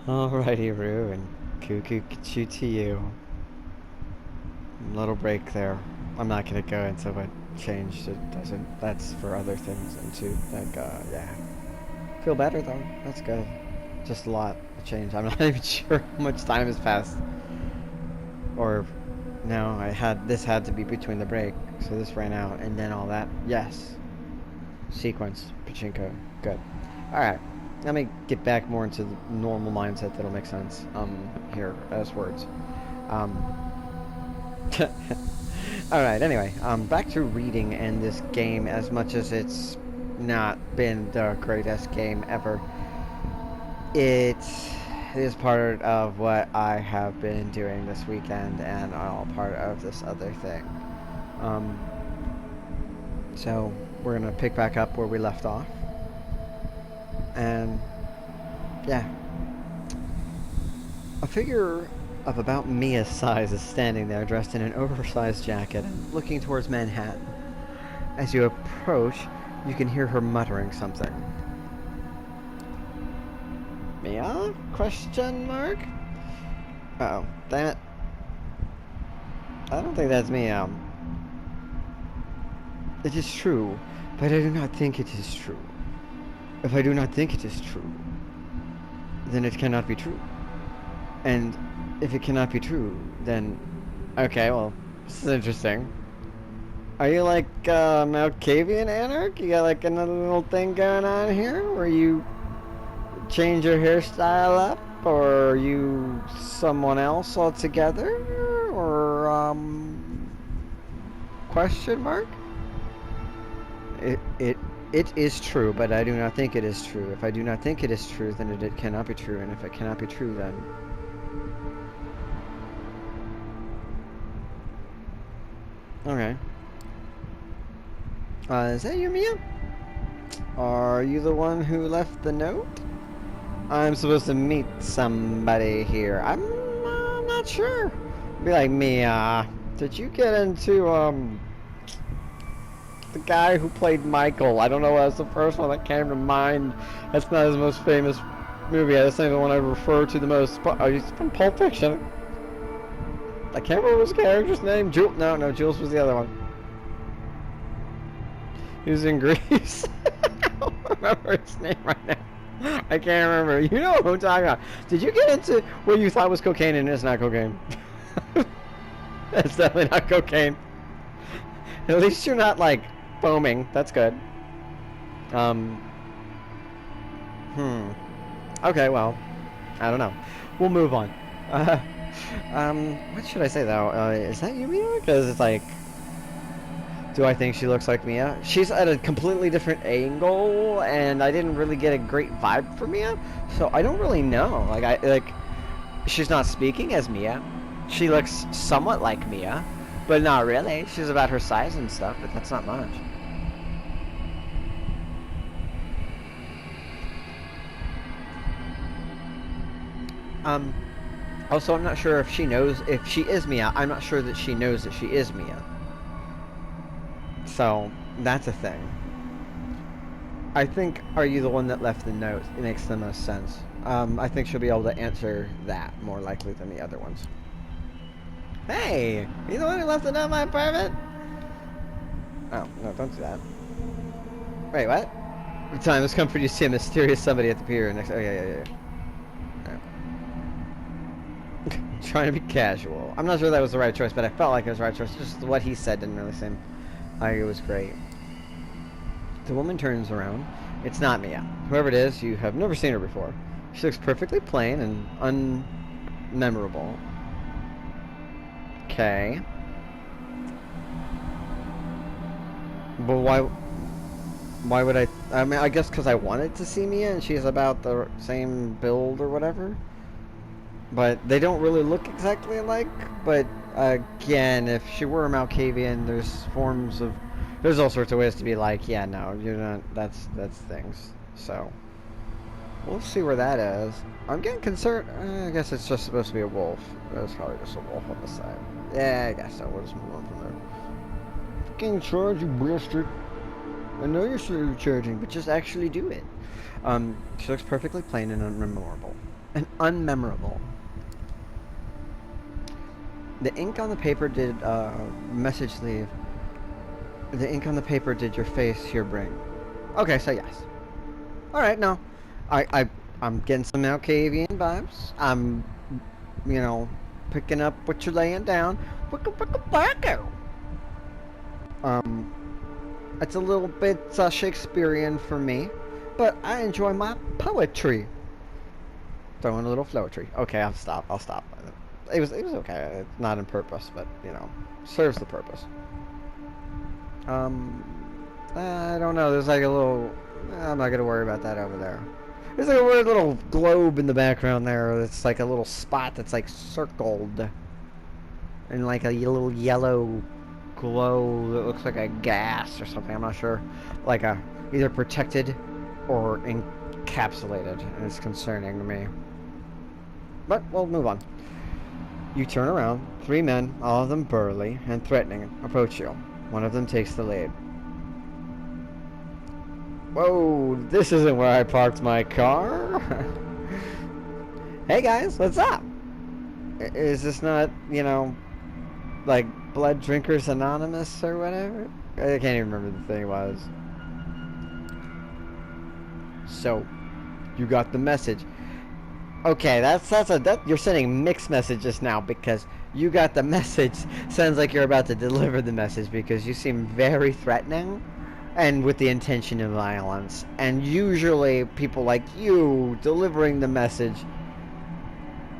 Alrighty, Rue, and cuckoo choo to you. Little break there. I'm not gonna go into what changed. It doesn't. That's for other things, and too. Like, yeah. Feel better though. That's good. Just a lot of change. I'm not even sure how much time has passed. Or, no, this had to be between the break, so this ran out, and then all that. Yes. Sequence. Pachinko. Good. Alright. Let me get back more into the normal mindset that'll make sense, here, as words. Alright, anyway, back to reading and this game, as much as it's not been the greatest game ever. It is part of what I have been doing this weekend, and all part of this other thing. So, we're gonna pick back up where we left off. And, yeah. A figure of about Mia's size is standing there, dressed in an oversized jacket and looking towards Manhattan. As you approach, you can hear her muttering something. Mia? Question mark? Uh-oh. That... I don't think that's Mia. It is true, but I do not think it is true. If I do not think it is true, then it cannot be true. And if it cannot be true, then... Okay, well, this is interesting. Are you like, Malkavian Anarch? You got like another little thing going on here where you change your hairstyle up? Or are you someone else altogether? Or, question mark? It is true, but I do not think it is true. If I do not think it is true, then it cannot be true. And if it cannot be true, then... Okay. Is that you, Mia? Are you the one who left the note? I'm supposed to meet somebody here. I'm not sure. Be like, Mia, did you get into, the guy who played Michael? I don't know, that's the first one that came to mind. That's not his most famous movie. That's not the one I refer to the most. Oh, he's from Pulp Fiction. I can't remember his character's name. No, Jules was the other one. He was in Grease. I don't remember his name right now. I can't remember. You know who I'm talking about. Did you get into what you thought was cocaine and it's not cocaine? It's definitely not cocaine. At least you're not, like, foaming. That's good. Okay, well, I don't know. We'll move on. What should I say, though? Is that you, Mia? Because it's like... Do I think she looks like Mia? She's at a completely different angle, and I didn't really get a great vibe from Mia, so I don't really know. She's not speaking as Mia. She looks somewhat like Mia, but not really. She's about her size and stuff, but that's not much. Also, I'm not sure if she knows, if she is Mia, I'm not sure that she knows that she is Mia. So, that's a thing. I think, are you the one that left the note? It makes the most sense. I think she'll be able to answer that more likely than the other ones. Hey! You the one who left the note in my apartment? Oh, no, don't do that. Wait, what? The time has come for you to see a mysterious somebody at the pier next... Oh, yeah. Trying to be casual. I'm not sure that was the right choice, but I felt like it was the right choice. Just what he said didn't really seem like it was great. The woman turns around. It's not Mia. Whoever it is, you have never seen her before. She looks perfectly plain and unmemorable. Okay. But why would I mean, I guess because I wanted to see Mia and she's about the same build or whatever. But they don't really look exactly alike. But again, if she were a Malkavian, there's all sorts of ways to be like, yeah, no, you're not. That's things. So we'll see where that is. I'm getting concerned. I guess it's just supposed to be a wolf. It's probably just a wolf on the side. Yeah, I guess so. We'll just move on from there. Fucking charge, you bastard. I know you're charging, but just actually do it. She looks perfectly plain and unmemorable. and unmemorable. The ink on the paper did message leave. The ink on the paper did your face here bring. Okay, so yes. All right, no, I'm getting some Malkavian vibes. I'm, you know, picking up what you're laying down. It's a little bit Shakespearean for me, but I enjoy my poetry. Throwing a little poetry. Okay, I'll stop. It was okay. It's not on purpose, but you know, serves the purpose. I don't know. There's like a little. I'm not gonna worry about that over there. There's like a weird little globe in the background there. It's like a little spot that's like circled, and like a little yellow glow that looks like a gas or something. I'm not sure. Like a either protected or encapsulated, and it's concerning to me. But we'll move on. You turn around. 3 men, all of them burly and threatening, approach you. One of them takes the lead. Whoa, this isn't where I parked my car. Hey guys, what's up? Is this not, you know, like Blood Drinkers Anonymous or whatever? I can't even remember the thing was. So, you got the message. Okay, that you're sending mixed messages now, because you got the message sounds like you're about to deliver the message, because you seem very threatening and with the intention of violence. And usually people like you delivering the message,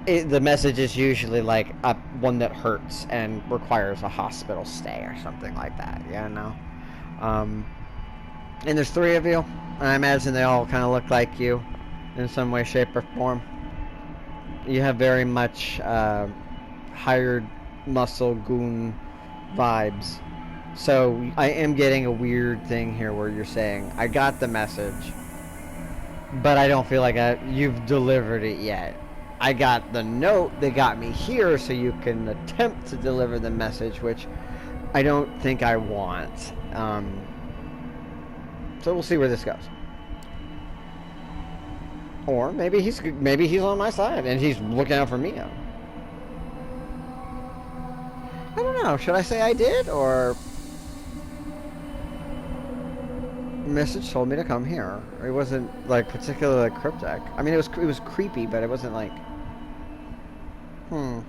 the message is usually like one that hurts and requires a hospital stay or something like that, you know? And there's 3 of you, and I imagine they all kind of look like you in some way, shape, or form. You have very much hired muscle goon vibes. So I am getting a weird thing here where you're saying, I got the message, but I don't feel like you've delivered it yet. I got the note that got me here, so you can attempt to deliver the message, which I don't think I want. So we'll see where this goes. Or maybe he's on my side and he's looking out for me. I don't know. Should I say I did, or message told me to come here? It wasn't like particularly cryptic. I mean, it was creepy, but it wasn't like. Trying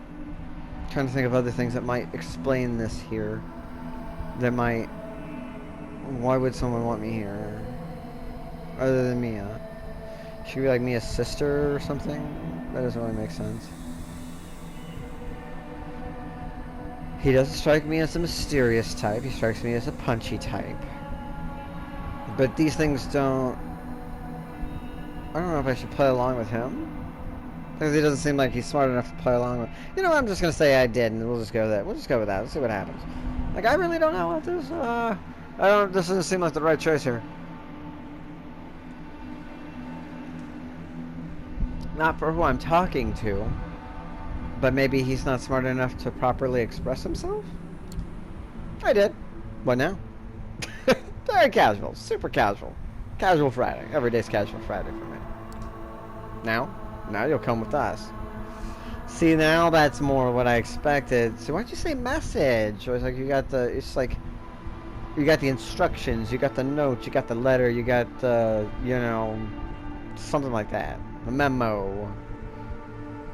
to think of other things that might explain this here. That might. Why would someone want me here? Other than Mia. She could be like Mia's sister or something? That doesn't really make sense. He doesn't strike me as a mysterious type. He strikes me as a punchy type. But these things don't. I don't know if I should play along with him. Because he doesn't seem like he's smart enough to play along with. You know what? I'm just going to say I did, and we'll just go with that. We'll just go with that. Let's see what happens. Like, I really don't know what this. This doesn't seem like the right choice here. Not for who I'm talking to, but maybe he's not smart enough to properly express himself? I did. What now? Very casual. Super casual. Casual Friday. Every day's casual Friday for me. Now you'll come with us. See, now that's more what I expected. So why'd you say message? It was like you got the instructions, you got the note, you got the letter, you got something like that. A memo.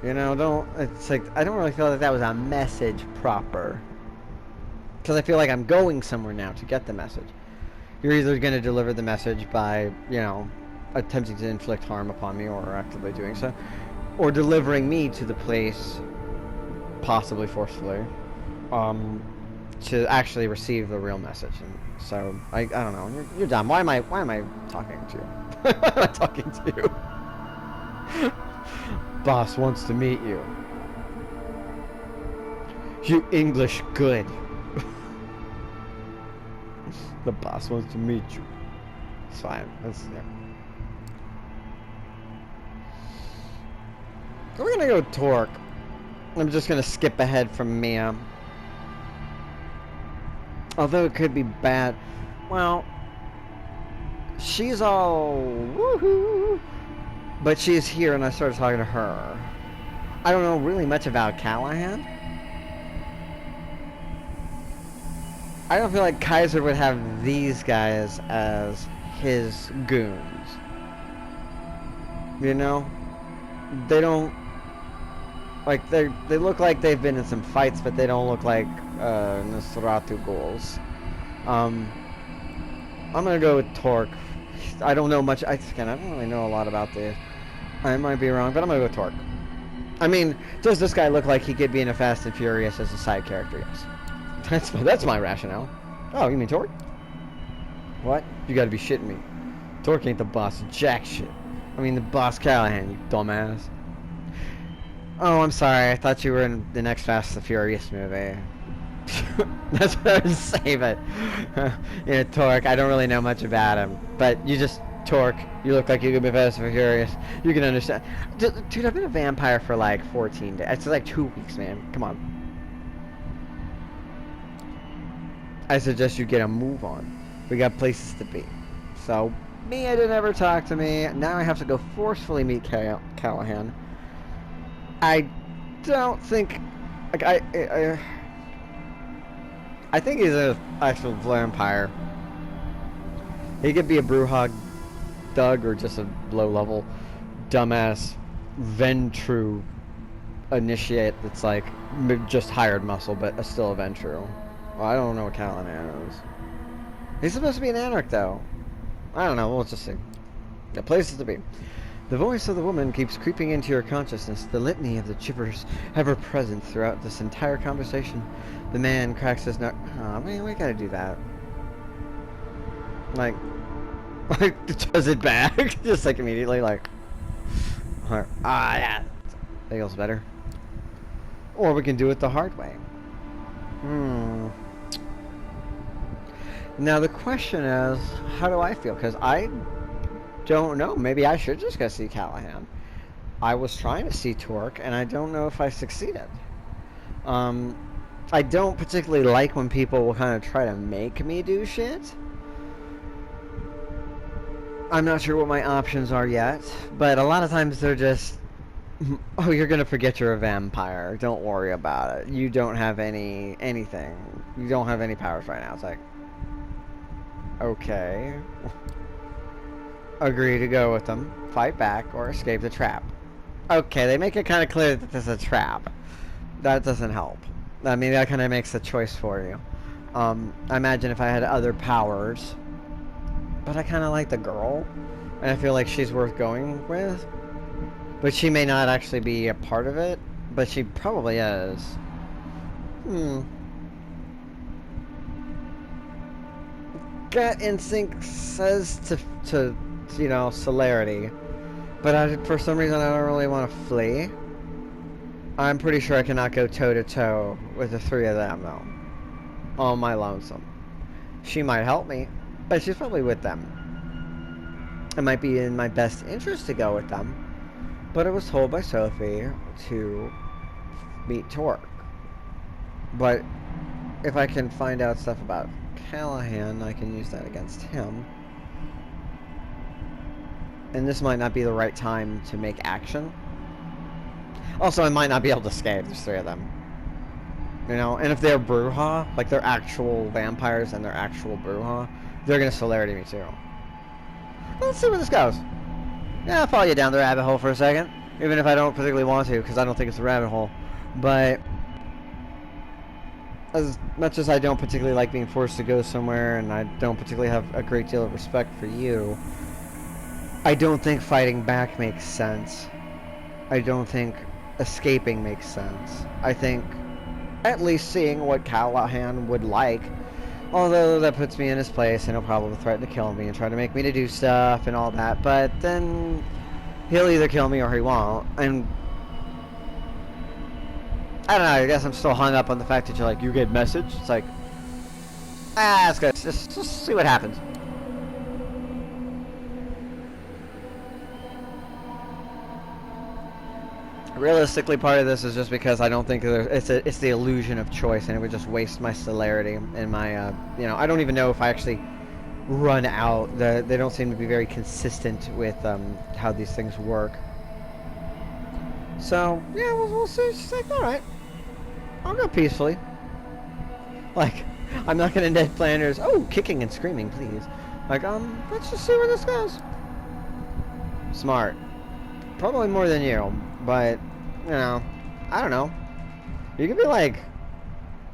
It's like, I don't really feel like that was a message proper. Because I feel like I'm going somewhere now to get the message. You're either going to deliver the message by, attempting to inflict harm upon me or actively doing so, or delivering me to the place, possibly forcefully, to actually receive the real message. And so, I don't know. You're dumb. Why am I talking to you? Why am I talking to you? Boss wants to meet you. You English good. The boss wants to meet you. It's fine. We're gonna go Torque. I'm just gonna skip ahead from Mia. Although it could be bad. Well, she's all woohoo. But she's here, and I started talking to her. I don't know really much about Callahan. I don't feel like Kaiser would have these guys as his goons. You know? They don't... Like, they look like they've been in some fights, but they don't look like Nosferatu ghouls. I'm gonna go with Torque. I don't know much... I don't really know a lot about this. I might be wrong, but I'm gonna go with Torque. I mean, does this guy look like he could be in a Fast and Furious as a side character? Yes. That's my rationale. Oh, you mean Torque? What? You gotta be shitting me. Torque ain't the boss of jack shit. I mean the boss Callahan, you dumbass. Oh, I'm sorry. I thought you were in the next Fast and Furious movie. That's what I was saying, but... yeah, Torque, I don't really know much about him. But you just... Torque, you look like you could be Fast and Furious. You can understand. Dude, I've been a vampire for like 14 days. It's like 2 weeks, man. Come on. I suggest you get a move on. We got places to be. So, Mia didn't ever talk to me. Now I have to go forcefully meet Callahan. I don't think... Like, I think he's an actual vampire. He could be a Brewhog Doug or just a low-level dumbass Ventru initiate that's like just hired muscle, but still a Ventru. Well, I don't know what Callahan is. He's supposed to be an anarch, though. I don't know. We'll just see. The places to be. The voice of the woman keeps creeping into your consciousness, the litany of the chippers ever present throughout this entire conversation. The man cracks his nut. Oh, man, we gotta do that. Like, does it back? Just like immediately, like, yeah, that feels better. Or we can do it the hard way. Now the question is, how do I feel? Because I don't know. Maybe I should just go see Callahan. I was trying to see Torque, and I don't know if I succeeded. I don't particularly like when people will kind of try to make me do shit. I'm not sure what my options are yet, but a lot of times they're just, oh, you're gonna forget you're a vampire. Don't worry about it. You don't have anything. You don't have any powers right now. It's like, okay. Agree to go with them, fight back, or escape the trap. Okay, they make it kind of clear that this is a trap. That doesn't help. I mean, that kind of makes the choice for you. I imagine if I had other powers, but I kind of like the girl, and I feel like she's worth going with. But she may not actually be a part of it, but she probably is. Gut instinct says to you know, celerity, but for some reason I don't really want to flee. I'm pretty sure I cannot go toe-to-toe with the three of them, though. On my lonesome. She might help me, but she's probably with them. It might be in my best interest to go with them, but I was told by Sophie to meet Torque. But if I can find out stuff about Callahan, I can use that against him. And this might not be the right time to make action. Also, I might not be able to escape. There's three of them. You know, and if they're Brujah, like they're actual vampires and they're actual Brujah, they're gonna celerity me too. Let's see where this goes. Yeah, I'll follow you down the rabbit hole for a second. Even if I don't particularly want to, because I don't think it's a rabbit hole. But as much as I don't particularly like being forced to go somewhere, and I don't particularly have a great deal of respect for you, I don't think fighting back makes sense. I don't think escaping makes sense. I think at least seeing what Callahan would like, although that puts me in his place and he'll probably threaten to kill me and try to make me to do stuff and all that, but then he'll either kill me or he won't. And I don't know, I guess I'm still hung up on the fact that you're like, you get message? It's like, that's good. Just see what happens. Realistically, part of this is just because I don't think it's the illusion of choice, and it would just waste my celerity and my, you know, I don't even know if I actually run out. They don't seem to be very consistent with how these things work. So yeah, we'll see. She's like, all right, I'll go peacefully. Like, I'm not gonna Ned Flanders. Oh, kicking and screaming, please. Like, let's just see where this goes. Smart. Probably more than you, but you know, I don't know. You could be like,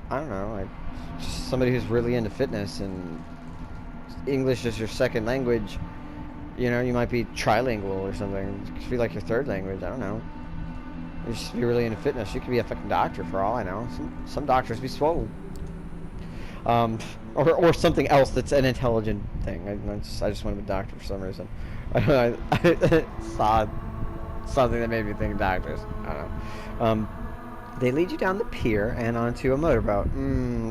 I don't know, like just somebody who's really into fitness and English is your second language. You know, you might be trilingual or something. It could be like your third language. I don't know. You just be really into fitness. You could be a fucking doctor for all I know. Some doctors be swole. Or something else that's an intelligent thing. I just want to be a doctor for some reason. I saw something that made me think doctors. I don't know. They lead you down the pier and onto a motorboat.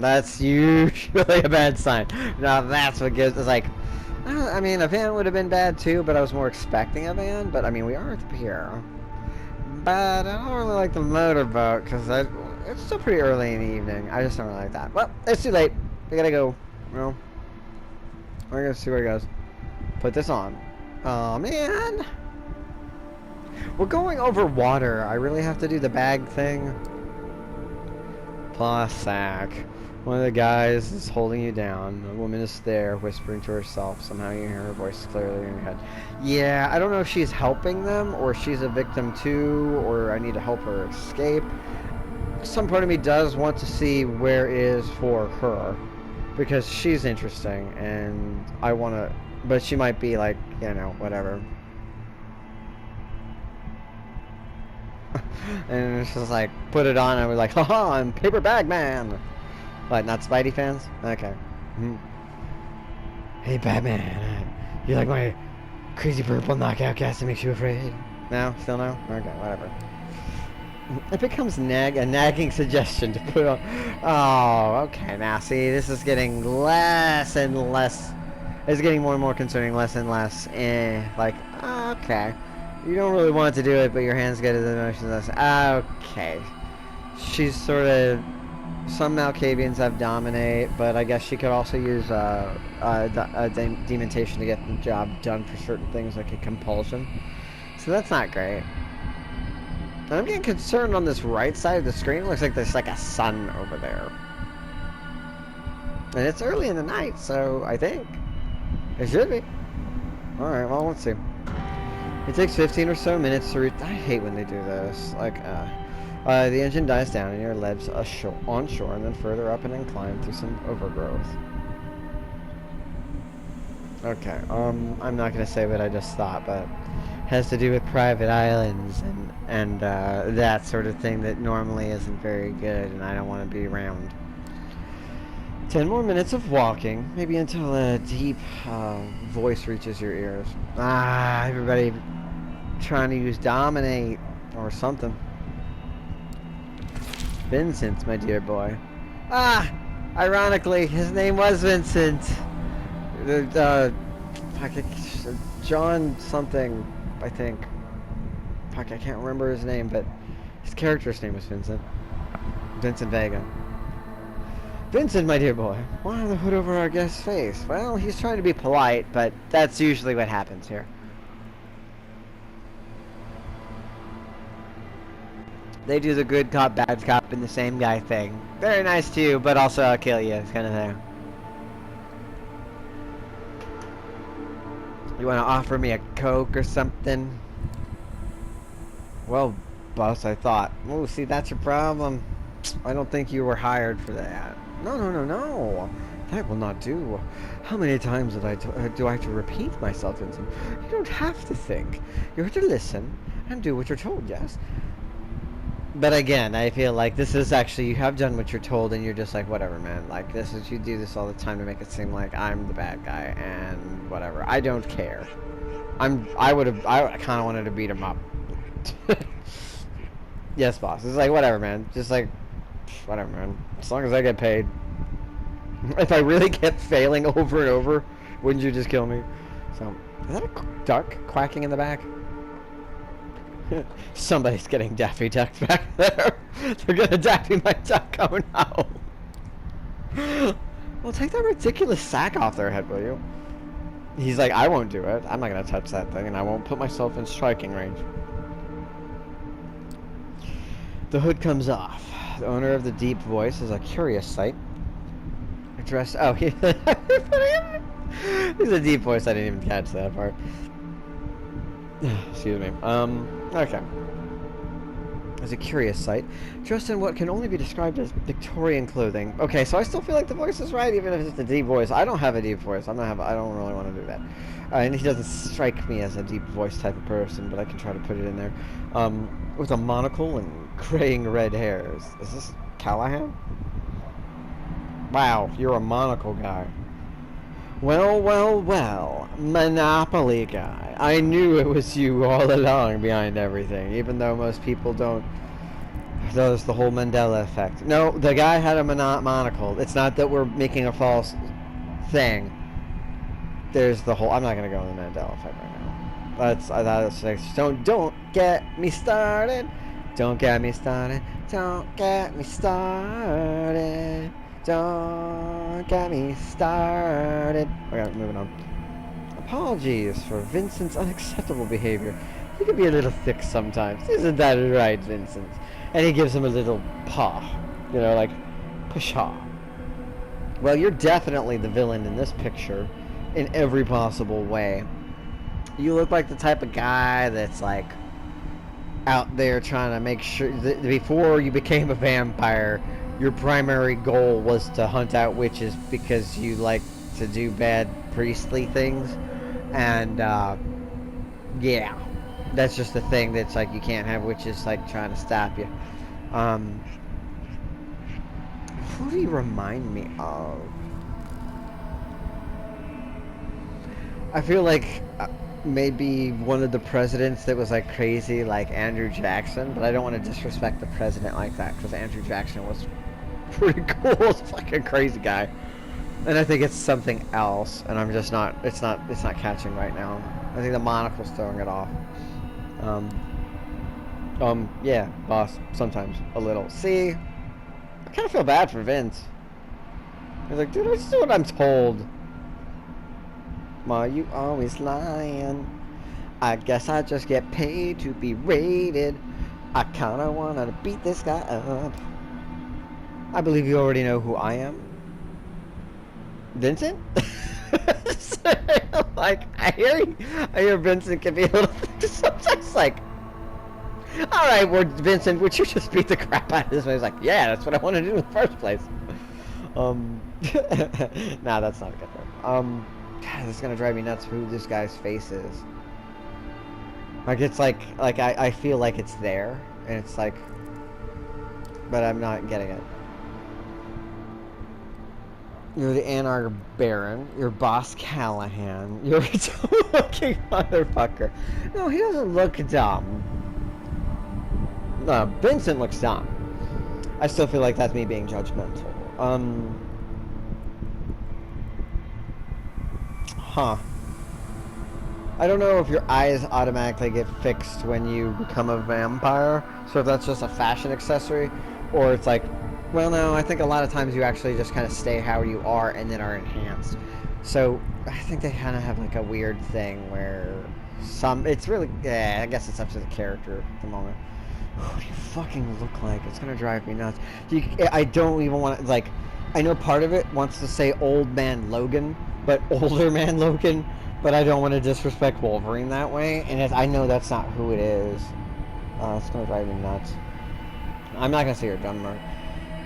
That's usually a bad sign. Now that's what gives. It's like, I mean, a van would have been bad too, but I was more expecting a van. But I mean, we are at the pier. But I don't really like the motorboat because it's still pretty early in the evening. I just don't really like that. Well, it's too late. We gotta go. Well, we're gonna see where it goes. Put this on. Oh man. We're going over water. I really have to do the bag thing. Plus sack. One of the guys is holding you down. A woman is there, whispering to herself. Somehow you hear her voice clearly in your head. Yeah, I don't know if she's helping them, or she's a victim too, or I need to help her escape. Some part of me does want to see where it is for her, because she's interesting, and I want to... But she might be like, you know, whatever. And it's just like, put it on, and I was like, haha, I'm Paper Bag Man. What, not Spidey fans? Okay. Hey, Batman. You like my crazy purple knockout cast that makes you afraid? No? Still no? Okay, whatever. It becomes a nagging suggestion to put on... Oh, okay. Now, see, this is getting less and less... It's getting more and more concerning, less and less. Like, okay. You don't really want to do it, but your hands get to the motions. Okay. She's sort of... Some Malkavians have Dominate, but I guess she could also use Demontation to get the job done for certain things, like a Compulsion. So that's not great. And I'm getting concerned on this right side of the screen. It looks like there's like a sun over there. And it's early in the night, so I think it should be. Alright, well, let's see. It takes 15 or so minutes to reach... I hate when they do this. Like, the engine dies down and you're led on shore and then further up an incline through some overgrowth. Okay, I'm not going to say what I just thought, but it has to do with private islands and that sort of thing that normally isn't very good, and I don't want to be around. 10 more minutes of walking, maybe until a deep voice reaches your ears. Everybody trying to use Dominate or something. Vincent, my dear boy. Ironically, his name was Vincent. John something, I think. I can't remember his name, but his character's name was Vincent. Vincent Vega. Vincent, my dear boy. Why the hood over our guest's face? Well, he's trying to be polite, but that's usually what happens here. They do the good cop, bad cop, and the same guy thing. Very nice to you, but also I'll kill you, kind of thing. You want to offer me a Coke or something? Well, boss, I thought. Oh, see, that's your problem. I don't think you were hired for that. No. That will not do. How many times do I have to repeat myself, Vincent? You don't have to think. You have to listen and do what you're told, yes? But again, I feel like this is actually, you have done what you're told and you're just like, whatever, man. Like, this is, you do this all the time to make it seem like I'm the bad guy and whatever. I don't care. I kind of wanted to beat him up. Yes, boss. It's like, whatever, man. Just like, whatever, man. As long as I get paid. If I really kept failing over and over, wouldn't you just kill me? So, is that a duck quacking in the back? Somebody's getting Daffy Duck back there. They're gonna Daffy my duck. Oh no. Well, take that ridiculous sack off their head, will you? He's like, I won't do it. I'm not gonna touch that thing, and I won't put myself in striking range. The hood comes off. The owner of the deep voice is a curious sight. Dressed. Oh, he's a deep voice. I didn't even catch that part. Excuse me. Okay. It's a curious sight, dressed in what can only be described as Victorian clothing. Okay, so I still feel like the voice is right, even if it's a deep voice. I don't have a deep voice. I don't really want to do that. And he doesn't strike me as a deep voice type of person, but I can try to put it in there. With a monocle and graying red hairs. Is this Callahan? Wow, you're a monocle guy. Well, well, well, Monopoly guy. I knew it was you all along behind everything, even though most people don't. There's the whole Mandela effect. No, the guy had a monocle. It's not that we're making a false thing. There's the whole. I'm not gonna go in the Mandela effect right now. Don't get me started. Don't get me started. Don't get me started. Don't get me started. Okay, moving on. Apologies for Vincent's unacceptable behavior. He can be a little thick sometimes. Isn't that right, Vincent? And he gives him a little paw. You know, like, pshaw. Well, you're definitely the villain in this picture in every possible way. You look like the type of guy that's, like, out there trying to make sure that before you became a vampire, your primary goal was to hunt out witches because you like to do bad priestly things. And, yeah. That's just the thing that's like you can't have witches like trying to stop you. Who do you remind me of? I feel like maybe one of the presidents that was like crazy, like Andrew Jackson, but I don't want to disrespect the president like that because Andrew Jackson was pretty cool. It's a fucking crazy guy. And I think it's something else, and I'm just not. It's not catching right now. I think the monocle's throwing it off. Yeah, boss. Sometimes a little. See, I kind of feel bad for Vince. He's like, dude, I just do what I'm told. Ma, you always lying. I guess I just get paid to be rated. I kinda wanna beat this guy up. I believe you already know who I am. Vincent? Like, I hear Vincent can be a little sometimes like, alright, Vincent, would you just beat the crap out of this man? He's like, yeah, that's what I want to do in the first place. Nah, that's not a good one. God, this is gonna drive me nuts who this guy's face is. Like, it's like I feel like it's there, and it's like, but I'm not getting it. You're the Anarch Baron. You're Boss Callahan. You're a dumb-looking motherfucker. No, he doesn't look dumb. No, Vincent looks dumb. I still feel like that's me being judgmental. Huh. I don't know if your eyes automatically get fixed when you become a vampire, so if that's just a fashion accessory, or it's like, well, no, I think a lot of times you actually just kind of stay how you are and then are enhanced. So, I think they kind of have like a weird thing where it's really, yeah, I guess it's up to the character at the moment. Who do you fucking look like? It's gonna drive me nuts. I don't even want to, like, I know part of it wants to say old man Logan, but older man Logan, but I don't want to disrespect Wolverine that way, and I know that's not who it is. It's gonna drive me nuts. I'm not gonna say you're dumb, Mark.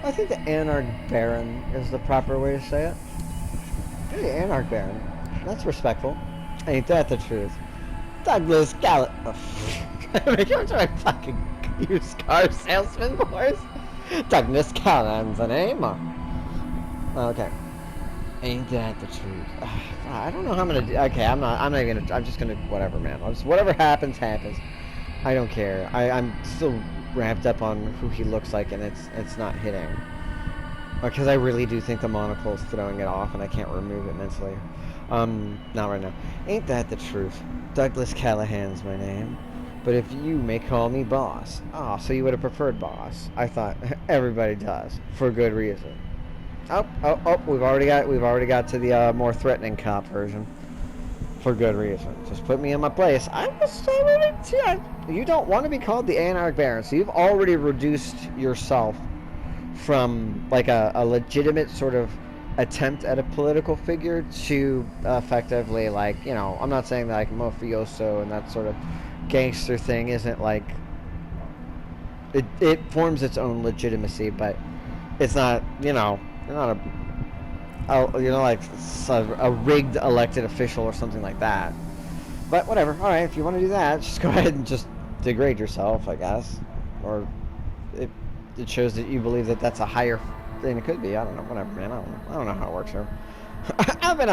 I think the Anarch Baron is the proper way to say it. Hey, the Anarch Baron. That's respectful. Ain't that the truth? Douglas Gallup. You're trying to fucking used car salesman voice. Douglas Callan's the name. Okay. Ain't that the truth? I don't know how I'm gonna do. Okay, I'm not even gonna. I'm just gonna. Whatever, man. Whatever happens, happens. I don't care. I'm still ramped up on who he looks like, and it's not hitting. Because I really do think the monocle is throwing it off, and I can't remove it mentally. Not right now. Ain't that the truth? Douglas Callahan's my name. But if you may call me boss. Ah, so you would have preferred boss. I thought everybody does, for good reason. Oh, we've already got to the more threatening cop version. for good reason. Just put me in my place. I was already... You don't want to be called the Anarch Baron, so you've already reduced yourself from like a legitimate sort of attempt at a political figure to effectively, like, you know, I'm not saying that like mafioso and that sort of gangster thing isn't like... It forms its own legitimacy, but it's not, you know, you're not you know, like a rigged elected official or something like that. But whatever. All right, if you want to do that, just go ahead and just degrade yourself, I guess. Or it shows that you believe that that's a higher thing it could be. I don't know. Whatever, man. I don't know how it works here. I've been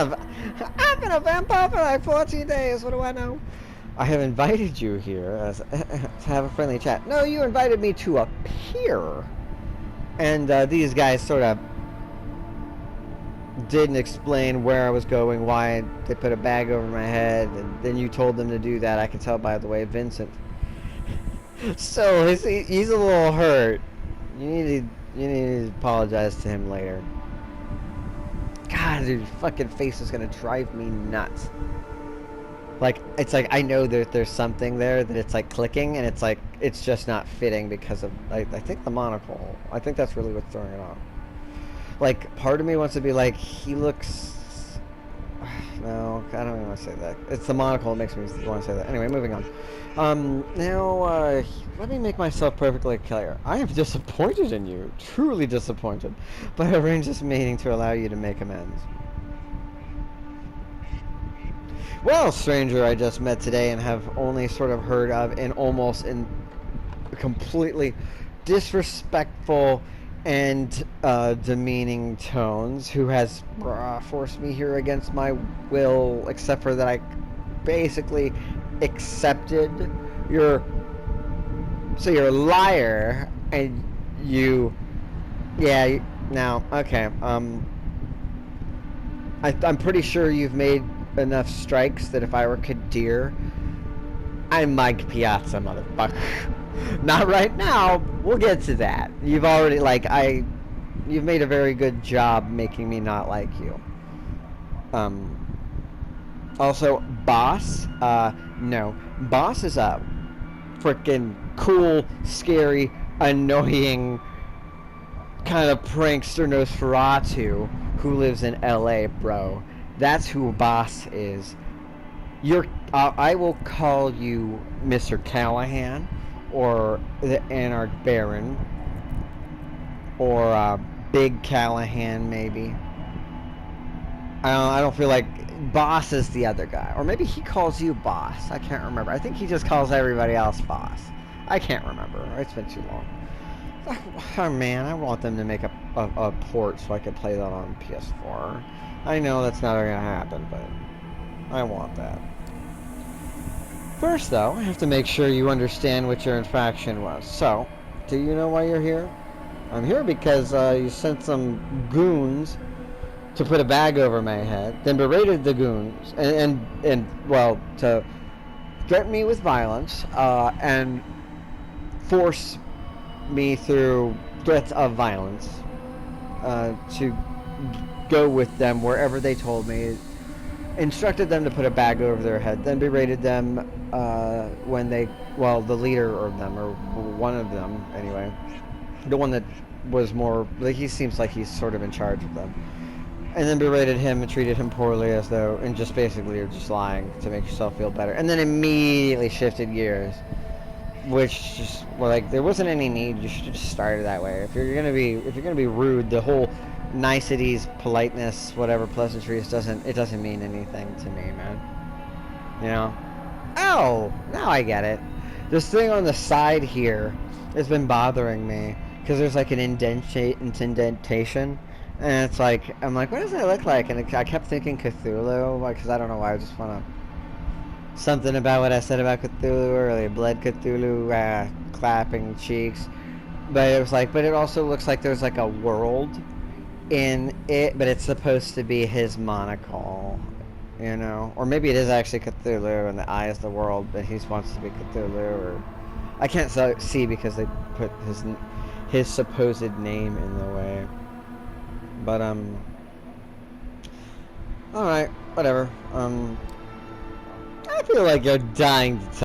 a vampire for like 14 days. What do I know? I have invited you here to have a friendly chat. No, you invited me to appear. And these guys sort of didn't explain where I was going, why they put a bag over my head, and then you told them to do that. I can tell by the way Vincent. So he's a little hurt. You need to apologize to him later. God, dude, fucking face is gonna drive me nuts. Like, it's like, I know that there's something there that it's like clicking, and it's like, it's just not fitting because of, I think the monocle. I think that's really what's throwing it off. Like, part of me wants to be like, he looks... No, I don't even want to say that. It's the monocle that makes me want to say that. Anyway, moving on. Now, let me make myself perfectly clear. I am disappointed in you. Truly disappointed. But I arranged this meeting to allow you to make amends. Well, stranger I just met today and have only sort of heard of in almost in completely disrespectful and demeaning tones, who has forced me here against my will, except for that I basically accepted your... So you're a liar, and you... Yeah, now, okay, I'm pretty sure you've made enough strikes that if I were Kadir, I'm Mike Piazza, motherfucker. Not right now. We'll get to that. You've already, you've made a very good job making me not like you. Also, Boss, no. Boss is a freaking cool, scary, annoying kind of prankster Nosferatu who lives in LA, bro. That's who Boss is. I will call you Mr. Callahan, or the Anarch Baron, or Big Callahan, maybe. I don't feel like Boss is the other guy. Or maybe he calls you Boss. I can't remember. I think he just calls everybody else Boss. I can't remember. It's been too long. Oh man, I want them to make a port so I can play that on PS4. I know that's not going to happen, but I want that. First, though, I have to make sure you understand what your infraction was. So, do you know why you're here? I'm here because you sent some goons to put a bag over my head, then berated the goons, and well, to threaten me with violence, and force me through threats of violence, to go with them wherever they told me, instructed them to put a bag over their head, then berated them when they, well, the leader of them, or one of them anyway, the one that was more, like, he seems like he's sort of in charge of them, and then berated him and treated him poorly, as though, and just basically you're just lying to make yourself feel better, and then immediately shifted gears, which just, well, like, there wasn't any need. You should have just started that way. If you're gonna be rude, the whole niceties, politeness, whatever, pleasantries doesn't mean anything to me, man. You know? Oh, now I get it. This thing on the side here has been bothering me because there's like an indentation, and it's like, I'm like, what does that look like? And I kept thinking Cthulhu, because I don't know why. I just want to, something about what I said about Cthulhu earlier, blood Cthulhu, clapping cheeks. But it was like, but it also looks like there's like a world in it, but it's supposed to be his monocle, you know? Or maybe it is actually Cthulhu and the eye is the world, but he wants to be Cthulhu, or... I can't see because they put his supposed name in the way. But, alright, whatever. feel like you're dying to